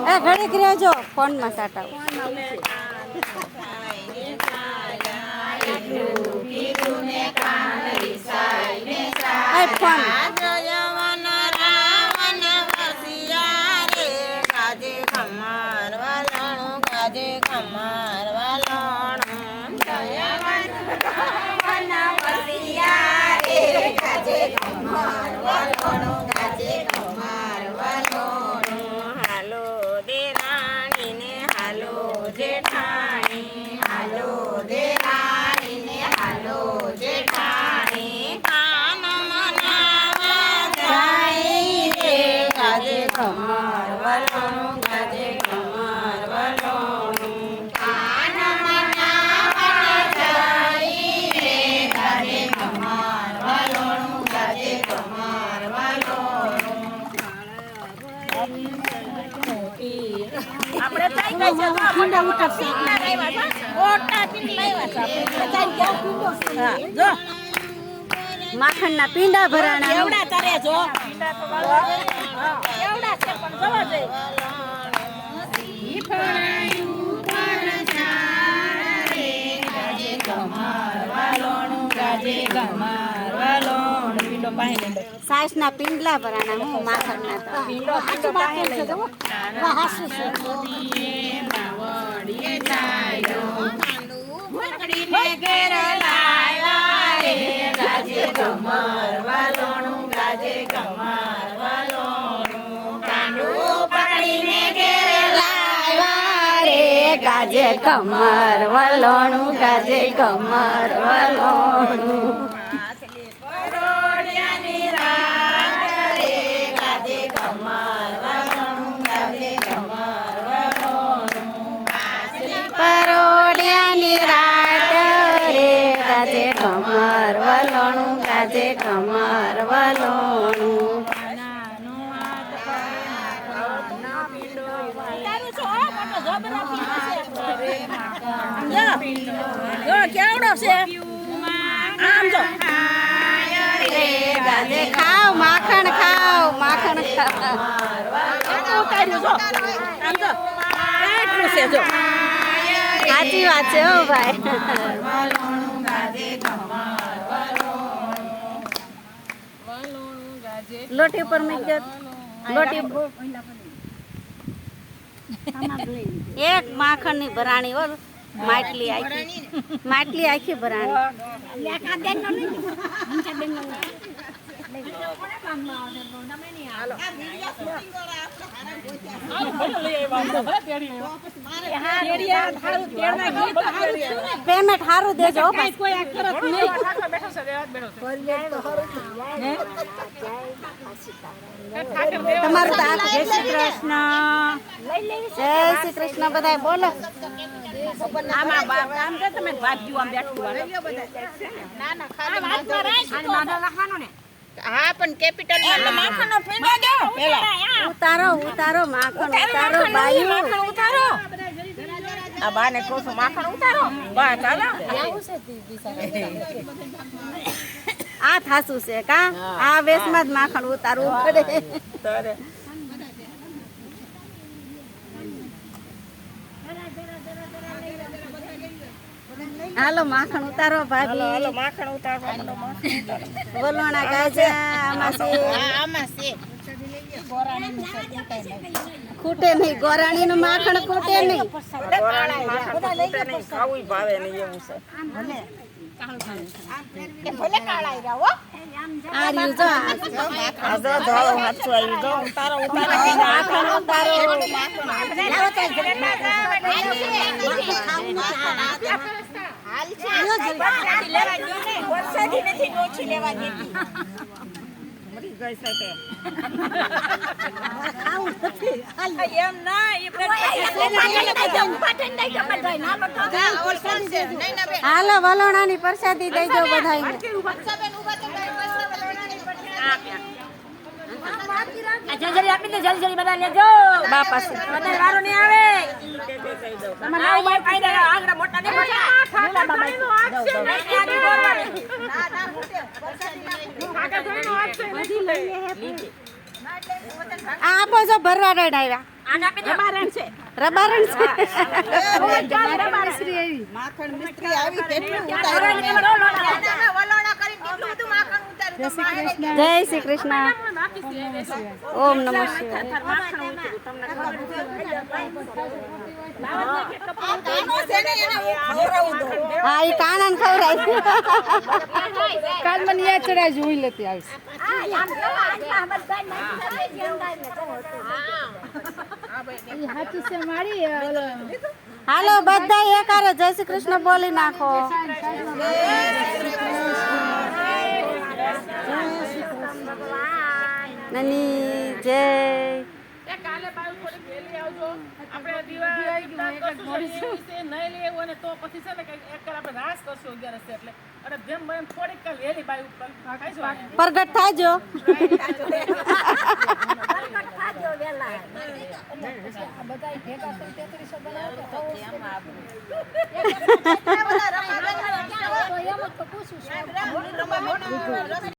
એ ઘડીક રહેજો ફોનમાં સાટાવ ફોન હાલો દેરાણી ને હાલો જેઠાણી હાલો દેરાણી ને હાલો જેઠાણી કાન મનાવા જાય રે ગાજે કમર વલોણું ગાજે કમર વલોણું કાન મનાવા જાય રે ગાજે કમર વલોણું ગાજે કમર વલોણું આપણે થઈ ગઈ છે પિંડા ઉઠાવશે ઓટા પિંડી લાવ્યા છે હા જો માખણના પિંડા ભરાણા એવડા કરે જો પિંડા તો એવડા છે પણ જવા દે ઈ ફળાયું પરસારે ગાજે કમર વાલોણું ગાજે કમર વાલોણું પિંડો પાહે લે સાસના પિંડલા ભરાણા હું માખણના તો પિંડો પાહે લે જો હાસુ છે માવડીએ જાયો મકડીને ઘેર લાવ્યા રે ગાજે કમર વાલોણું ગાજે કમર વાલોણું કાંડો પકડીને ઘેર લાવ્યા રે ગાજે કમર વલોણું ગાજે કમર વલોણું પરોડિયાની રાત રે ગાજે કમર વાલોણું ગાજે કમર વાલોણું પરોડિયાની રાત રે ગાજે કમર વલોણું ગાજે કમર વલોણું કેવડો છે આમ જો ગાજે ખાવ માખણ ખાવ માખણ ખાવ આમ જો કેટલું છે જો સાચી વાત છે હો ભાઈ લોટી ઉપર મૂકી લોટી એક માખણ ની ભરાણી હો માટલી આખી ભરાણી પેમેન્ટ સારું દેજો તમારું તો જય શ્રી કૃષ્ણ જય શ્રી કૃષ્ણ બધા બોલો હા પણ કેપિટલ માં માખણનો ફેંદો દો પેલા ઉતારો ઉતારો માખણ ઉતારો બાયું ઉતારો આ બાને કહું છું માખણ ઉતારો બા ચાલો આ થાસુ છે કા આ વેસમાં જ માખણ ઉતારવું પડે તારે હાલો માખણ ઉતારો ભાભી હાલો માખણ ઉતારો વલોણા ગાજરા આમાં છે ખૂટે નહીં ગોરાણી નું માખણ ખૂટે નહીં ખાવું ભાવે નહીં એવું છે ભલે કાળાઈ રહ્યો આ રહ્યું જો આ જો ધોળો હાચું આવ્યું જો ઉતારો માખણ ઉતારો વરસાદી નથી ઓછી લેવા દેતી મરી ગઈ છે તે ખાવું નથી એમ ના એ હાલો વલોણાની પ્રસાદી દેજો બધાય જલ્દી આપી દે જલ્દી બધા લેજો બાપા છે બધા વારો નહીં આવે તમારે નાવ બાર પાઈ દે આંગળા મોટા ને ઠાઠા બાબા આપો જો ભરવા રેડ આવ્યા રબારણ છે. રબારણ છે. માખણ મિસ્ત્રી આવી કેટલું જય શ્રી કૃષ્ણ. ઓમ નમઃ શિવાય. હા એ કાણા ને ખવડાય. કાલ મને યાદ ચડાય જોઈ લેતી આવીશ હાથું છે મારી હાલો બધા એકારે જય શ્રી કૃષ્ણ બોલી નાખો. નની જય. કાલે બાયું થોડીક વહેલી આવજો. આપણે દિવાળી નહીં લેવું અને તો પછી છે ને કે એક આપણે રાસ કરશું 11 એટલે અને જેમ બને થોડીક કાલ વહેલી બાયું ઉપર ખાઈશું. પ્રગટ થાજો. બધા ભેગા થઈ 33 બનાવે તો કેમ આવું એમ જ તો પૂછું છું.